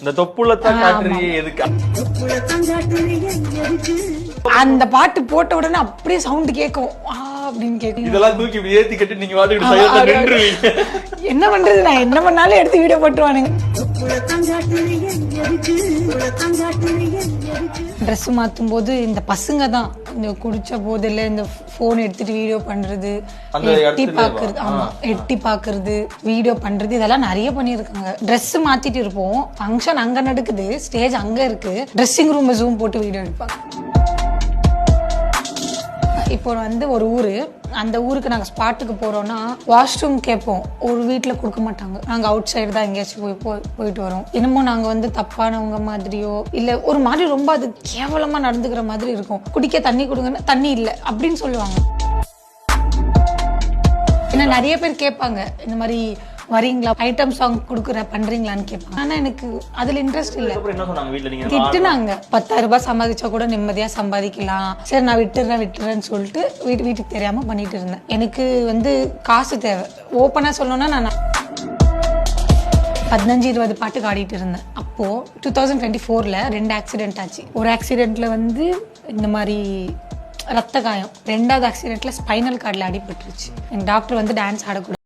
இந்த தொப்புளத்தான் காட்டுறீங்க எதுக்கு? அந்த பாட்டு போட்ட உடனே அப்படியே சவுண்ட் கேட்கும் அப்படின்னு கேட்கும். இதெல்லாம் தூக்கி இப்படி ஏத்தி கட்டி நீங்க வாட்டுக்கு சைலண்டா நின்றுவீங்க. என்ன பண்றது, நான் என்ன பண்ணாலும் எடுத்து வீடியோ போட்டுருவானுங்க. ட்ரெஸ் மாத்தும் போது இந்த பசங்க தான் இந்த குடிச்ச போதில் இந்த போன் எடுத்துட்டு வீடியோ பண்றது, எட்டி பாக்குறது, ஆமா எட்டி பாக்குறது, வீடியோ பண்றது, இதெல்லாம் நிறைய பண்ணிருக்காங்க. ட்ரெஸ் மாத்திட்டு இருப்போம், ஃபங்க்ஷன் அங்க நடக்குது, ஸ்டேஜ் அங்க இருக்கு, ட்ரெஸ்ஸிங் ரூம் ஜூம் போட்டு வீடியோ எடுப்பாங்க. இப்போ வந்து ஒரு ஊரு, அந்த ஊருக்கு நாங்கள் ஸ்பாட்டுக்கு போகிறோன்னா வாஷ்ரூம் கேட்போம், ஒரு வீட்டில் கொடுக்க மாட்டாங்க. நாங்கள் அவுட் சைடு தான் எங்கேயாச்சும் போயிட்டு வரோம். இன்னமும் நாங்கள் வந்து தப்பானவங்க மாதிரியோ இல்லை ஒரு மாதிரி ரொம்ப அது கேவலமாக நடந்துக்கிற மாதிரி இருக்கும். குடிக்க தண்ணி கொடுங்கன்னா தண்ணி இல்லை அப்படின்னு சொல்லுவாங்க. ஏன்னா நிறைய பேர் கேட்பாங்க, இந்த மாதிரி வரீங்களா, ஐட்டம் சாங் கொடுக்குற பண்றீங்களான்னு கேட்பாங்க. ஆனா எனக்கு அதுல இன்ட்ரெஸ்ட் இல்ல. திட்டுனாங்க, 10,000 ரூபாய் சம்பாதிச்சா கூட நிம்மதியா சம்பாதிக்கலாம், சரி நான் விட்டுறேன்னு சொல்லிட்டு வீட்டுக்கு தெரியாம பண்ணிட்டு இருந்தேன். எனக்கு வந்து காசு தேவை. ஓப்பனா சொல்லணும்னா நான் 15-20 பாட்டுக்கு ஆடிட்டு இருந்தேன். அப்போ 2024ல 2 ஆக்சிடென்ட் ஆச்சு. ஒரு ஆக்சிடென்ட்ல வந்து இந்த மாதிரி ரத்த காயம், 2வது ஆக்சிடென்ட்ல ஸ்பைனல் கார்டில் அடிபட்டுருச்சு. எங்க டாக்டர் வந்து டான்ஸ் ஆடக்கூடாது